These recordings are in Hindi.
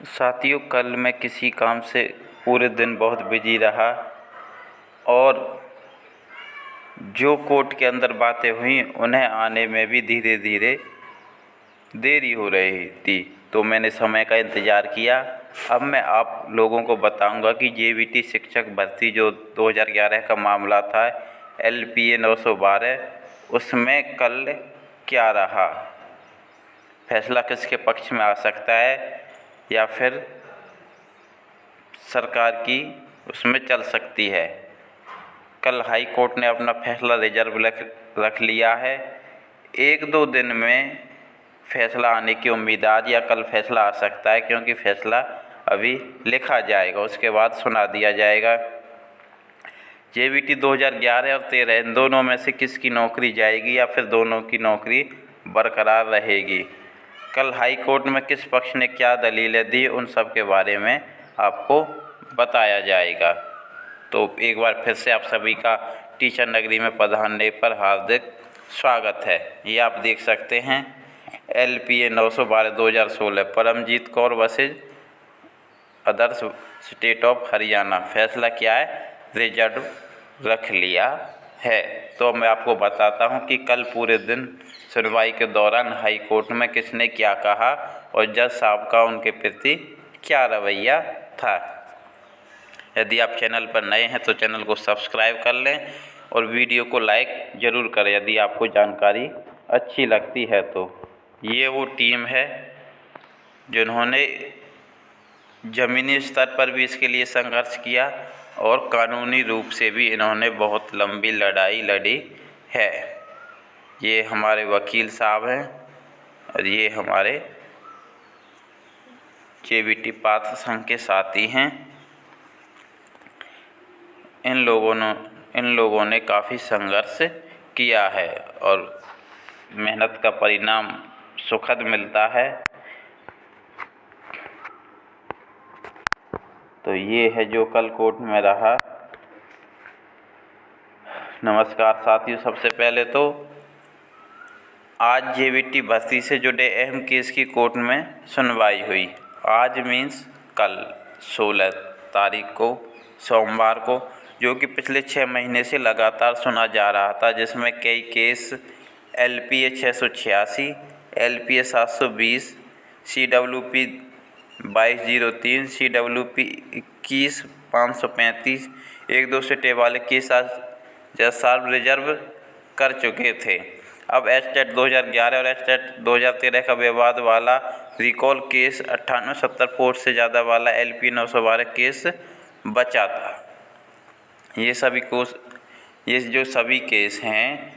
साथियों, कल मैं किसी काम से पूरे दिन बहुत बिजी रहा और जो कोर्ट के अंदर बातें हुई उन्हें आने में भी धीरे धीरे देरी हो रही थी, तो मैंने समय का इंतज़ार किया। अब मैं आप लोगों को बताऊंगा कि जेवीटी शिक्षक भर्ती जो 2011 का मामला था, LPA 912, उसमें कल क्या रहा, फैसला किसके पक्ष में आ सकता है या फिर सरकार की उसमें चल सकती है। कल हाई कोर्ट ने अपना फैसला रिजर्व रख लिया है। 1-2 दिन में फैसला आने की उम्मीद आज या कल फैसला आ सकता है, क्योंकि फैसला अभी लिखा जाएगा, उसके बाद सुना दिया जाएगा। जेवीटी 2011 और 13 इन दोनों में से किसकी नौकरी जाएगी या फिर दोनों की नौकरी बरकरार रहेगी। कल हाई कोर्ट में किस पक्ष ने क्या दलीलें दी, उन सब के बारे में आपको बताया जाएगा। तो एक बार फिर से आप सभी का टीचर नगरी में पधारने पर हार्दिक स्वागत है। ये आप देख सकते हैं LPA 912 2016 Paramjit Kaur versus others state of Haryana, फैसला क्या है, रिजर्व रख लिया है। तो मैं आपको बताता हूं कि कल पूरे दिन सुनवाई के दौरान हाई कोर्ट में किसने क्या कहा और जज साहब का उनके प्रति क्या रवैया था। यदि आप चैनल पर नए हैं तो चैनल को सब्सक्राइब कर लें और वीडियो को लाइक ज़रूर करें यदि आपको जानकारी अच्छी लगती है तो। ये वो टीम है जिन्होंने ज़मीनी स्तर पर भी इसके लिए संघर्ष किया और कानूनी रूप से भी इन्होंने बहुत लंबी लड़ाई लड़ी है। ये हमारे वकील साहब हैं और ये हमारे जेवीटी पात्र संघ के साथी हैं। इन लोगों ने काफ़ी संघर्ष किया है और मेहनत का परिणाम सुखद मिलता है। तो ये है जो कल कोर्ट में रहा। नमस्कार साथियों, सबसे पहले तो आज जेवीटी भर्ती से जुड़े अहम केस की कोर्ट में सुनवाई हुई। आज मीन्स कल 16 तारीख को, सोमवार को, जो कि पिछले 6 महीने से लगातार सुना जा रहा था, जिसमें कई case LPA 686, LPA 720, CWP 2203, CWP 21,535, 1-2 setae वाले केस आज जज साहब रिजर्व कर चुके थे। अब एस्टेट 2011 और एस्टेट 2013 का विवाद वाला रिकॉल केस 98-70 पोस्ट से ज़्यादा वाला LPA 912 केस बचा था। ये जो सभी केस हैं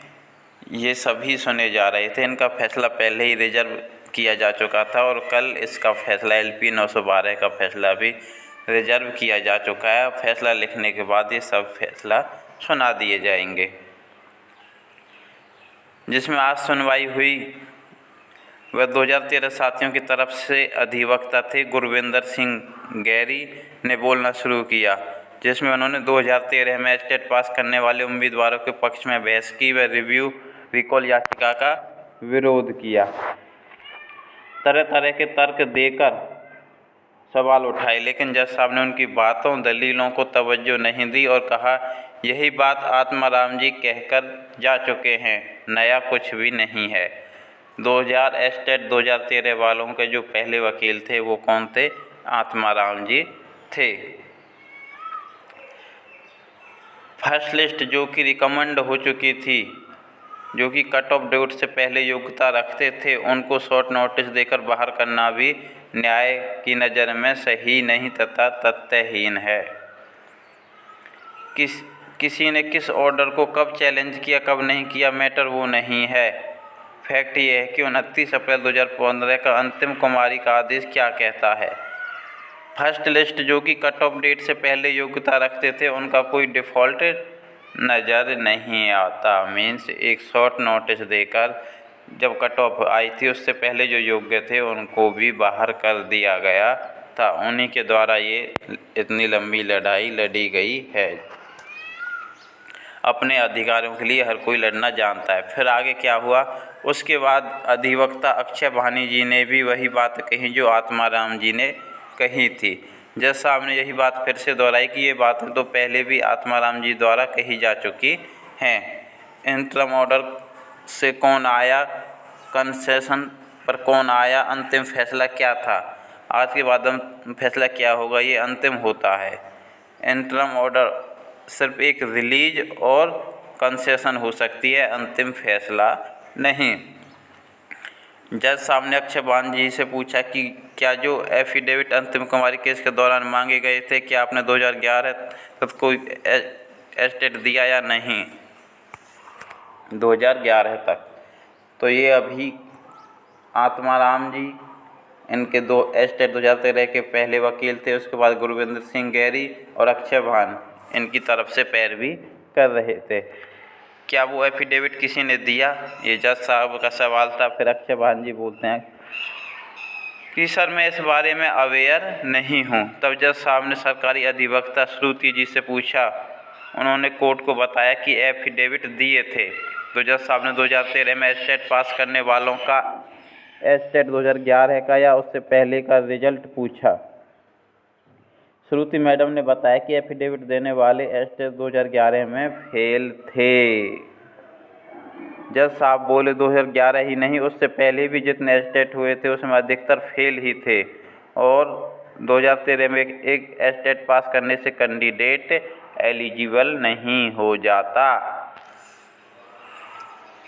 ये सभी सुने जा रहे थे। इनका फैसला पहले ही रिजर्व किया जा चुका था और कल इसका फैसला LPA 912 का फैसला भी रिजर्व किया जा चुका है। फैसला लिखने के बाद ये सब फैसला सुना दिए जाएंगे। जिसमें आज सुनवाई हुई वह 2013 साथियों की तरफ से अधिवक्ता थे गुरविंदर सिंह गैरी ने बोलना शुरू किया, जिसमें उन्होंने 2013 में एस्टेट पास करने वाले उम्मीदवारों के पक्ष में बहस की व रिकॉल याचिका का विरोध किया। तरह तरह के तर्क देकर सवाल उठाए, लेकिन जज साहब ने उनकी बातों दलीलों को तवज्जो नहीं दी और कहा, यही बात आत्माराम जी कहकर जा चुके हैं, नया कुछ भी नहीं है। 2000 एस्टेट 2013 वालों के जो पहले वकील थे वो कौन थे? आत्माराम जी थे। फर्स्ट लिस्ट जो कि रिकमेंड हो चुकी थी, जो कि कट ऑफ डेट से पहले योग्यता रखते थे, उनको शॉर्ट नोटिस देकर बाहर करना भी न्याय की नज़र में सही नहीं तथा तथ्यहीन है। किसी ने किस ऑर्डर को कब चैलेंज किया कब नहीं किया, मैटर वो नहीं है। फैक्ट ये है कि 29 अप्रैल 2015 का अंतिम कुमारी का आदेश क्या कहता है। फर्स्ट लिस्ट जो कि कट ऑफ डेट से पहले योग्यता रखते थे उनका कोई डिफ़ॉल्ट नज़र नहीं आता। मीन्स एक शॉर्ट नोटिस देकर जब कट ऑफ आई थी उससे पहले जो योग्य थे उनको भी बाहर कर दिया गया था। उन्हीं के द्वारा ये इतनी लंबी लड़ाई लड़ी गई है। अपने अधिकारों के लिए हर कोई लड़ना जानता है। फिर आगे क्या हुआ, उसके बाद अधिवक्ता अक्षय भानी जी ने भी वही बात कही जो आत्माराम जी ने कही थी। जज साहब ने यही बात फिर से दोहराई कि ये बातें तो पहले भी आत्माराम जी द्वारा कही जा चुकी हैं। इंटरम ऑर्डर से कौन आया, कंसेशन पर कौन आया, अंतिम फैसला क्या था, आज के बाद फैसला क्या होगा, ये अंतिम होता है। इंटरम ऑर्डर सिर्फ एक रिलीज और कंसेशन हो सकती है, अंतिम फैसला नहीं। जज साहब ने अक्षयवान जी से पूछा कि क्या जो एफिडेविट अंतिम कुमारी केस के दौरान मांगे गए थे, क्या आपने 2011 तक कोई एस्टेट दिया या नहीं। 2011 तक तो ये अभी आत्माराम जी, इनके दो एस्टेट 2013 के पहले वकील थे, उसके बाद गुरविंदर सिंह गैरी और अक्षयवान इनकी तरफ से पैरवी कर रहे थे। क्या वो एफिडेविट किसी ने दिया, ये जज साहब का सवाल था। फिर अक्षयवान जी बोलते हैं कि सर मैं इस बारे में अवेयर नहीं हूँ। तब जज साहब ने सरकारी अधिवक्ता श्रुति जी से पूछा, उन्होंने कोर्ट को बताया कि एफिडेविट दिए थे। तो जज साहब ने 2013 में एस्टेट पास करने वालों का एस्टेट 2011 का या उससे पहले का रिजल्ट पूछा। श्रुति मैडम ने बताया कि एफिडेविट देने वाले एस्टेट 2011 में फेल थे। जज साहब बोले 2011 ही नहीं, उससे पहले भी जितने एस्टेट हुए थे उसमें अधिकतर फेल ही थे और 2013 में एक एस्टेट पास करने से कैंडिडेट एलिजिबल नहीं हो जाता।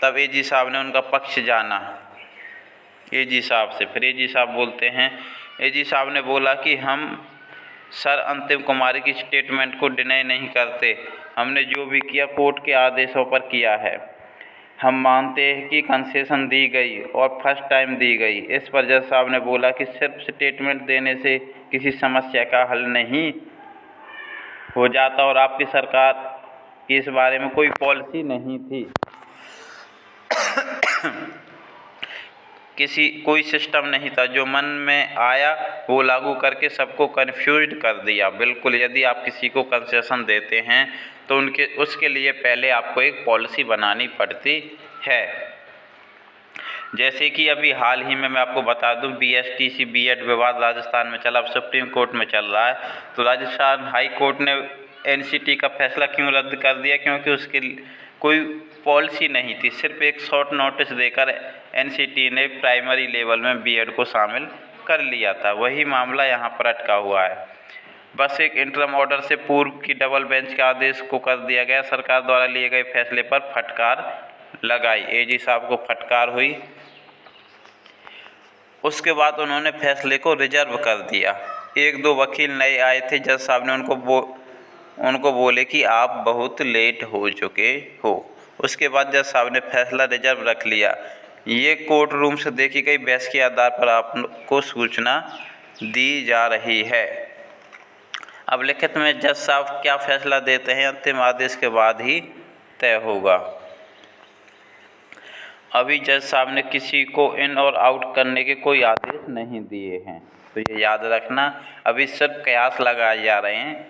तब एजी साहब ने उनका पक्ष जाना एजी साहब से। फिर एजी साहब बोलते हैं, एजी साहब ने बोला कि हम सर अंतिम कुमारी की स्टेटमेंट को डिनाई नहीं करते, हमने जो भी किया कोर्ट के आदेशों पर किया है। हम मानते हैं कि कंसेशन दी गई और फर्स्ट टाइम दी गई। इस पर जज साहब ने बोला कि सिर्फ स्टेटमेंट देने से किसी समस्या का हल नहीं हो जाता और आपकी सरकार की इस बारे में कोई पॉलिसी नहीं थी। कोई सिस्टम नहीं था, जो मन में आया वो लागू करके सबको कन्फ्यूज्ड कर दिया। बिल्कुल, यदि आप किसी को कंसेशन देते हैं तो उसके लिए पहले आपको एक पॉलिसी बनानी पड़ती है। जैसे कि अभी हाल ही में मैं आपको बता दूं, बीएसटीसी बीएड विवाद राजस्थान में चला, अब सुप्रीम कोर्ट में चल रहा है। तो राजस्थान हाई कोर्ट ने एनसीटी का फैसला क्यों रद्द कर दिया, क्योंकि उसके कोई पॉलिसी नहीं थी। सिर्फ एक शॉर्ट नोटिस देकर एनसीटी ने प्राइमरी लेवल में बीएड को शामिल कर लिया था। वही मामला यहाँ पर अटका हुआ है। बस एक इंटरम ऑर्डर से पूर्व की डबल बेंच के आदेश को कर दिया गया। सरकार द्वारा लिए गए फैसले पर फटकार लगाई, एजी साहब को फटकार हुई। उसके बाद उन्होंने फैसले को रिजर्व कर दिया। एक दो वकील नए आए थे, जज साहब ने उनको बोले कि आप बहुत लेट हो चुके हो। उसके बाद जज साहब ने फैसला रिजर्व रख लिया। ये कोर्ट रूम से देखी गई बहस के आधार पर आपको सूचना दी जा रही है। अब लिखित में जज साहब क्या फैसला देते हैं अंतिम आदेश के बाद ही तय होगा। अभी जज साहब ने किसी को इन और आउट करने के कोई आदेश नहीं दिए हैं, तो ये याद रखना। अभी सिर्फ कयास लगाए जा रहे हैं,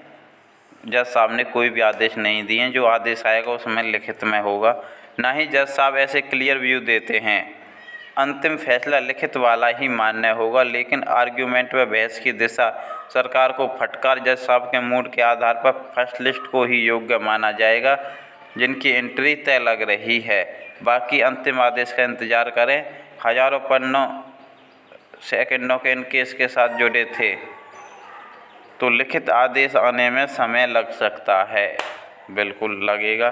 जज साहब ने कोई भी आदेश नहीं दिए हैं। जो आदेश आएगा उसमें लिखित में होगा। ना ही जज साहब ऐसे क्लियर व्यू देते हैं, अंतिम फैसला लिखित वाला ही मान्य होगा, लेकिन आर्ग्यूमेंट व बहस की दिशा सरकार को फटकार। जज साहब के मूड के आधार पर फर्स्ट लिस्ट को ही योग्य माना जाएगा, जिनकी एंट्री तय लग रही है। बाकी अंतिम आदेश का इंतज़ार करें। हज़ारों पन्नों सेकंडों के इन केस के साथ जुड़े थे, तो लिखित आदेश आने में समय लग सकता है, बिल्कुल लगेगा।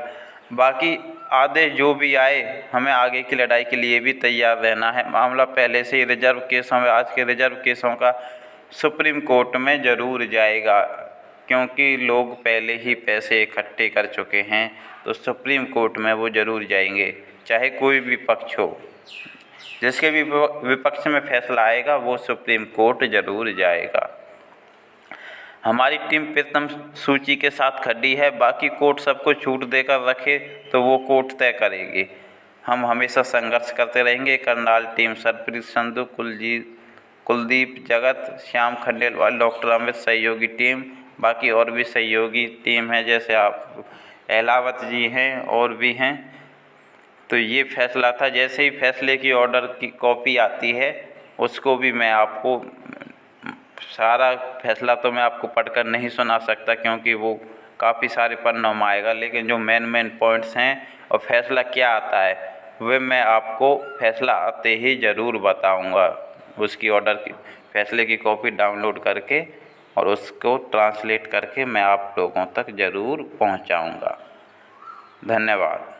बाकी आदेश जो भी आए, हमें आगे की लड़ाई के लिए भी तैयार रहना है। मामला पहले से ही रिजर्व केसों में, आज के रिजर्व केसों का सुप्रीम कोर्ट में ज़रूर जाएगा, क्योंकि लोग पहले ही पैसे इकट्ठे कर चुके हैं, तो सुप्रीम कोर्ट में वो ज़रूर जाएंगे, चाहे कोई भी पक्ष हो। जिसके भी विपक्ष में फैसला आएगा वो सुप्रीम कोर्ट ज़रूर जाएगा। हमारी टीम प्रथम सूची के साथ खड़ी है। बाकी कोर्ट सबको छूट देकर रखे तो वो कोर्ट तय करेगी। हम हमेशा संघर्ष करते रहेंगे। करनाल टीम सरप्रीत संधू, कुलदीप जगत, श्याम खंडेलवाल, डॉक्टर अमित सहयोगी टीम। बाकी और भी सहयोगी टीम है, जैसे आप एलावत जी हैं और भी हैं। तो ये फैसला था। जैसे ही फैसले की ऑर्डर की कॉपी आती है उसको भी मैं आपको सारा फैसला तो मैं आपको पढ़कर नहीं सुना सकता क्योंकि वो काफ़ी सारे पन्नों में आएगा, लेकिन जो मेन पॉइंट्स हैं और फैसला क्या आता है वे मैं आपको फैसला आते ही ज़रूर बताऊंगा। उसकी ऑर्डर की फैसले की कॉपी डाउनलोड करके और उसको ट्रांसलेट करके मैं आप लोगों तक ज़रूर पहुंचाऊंगा। धन्यवाद।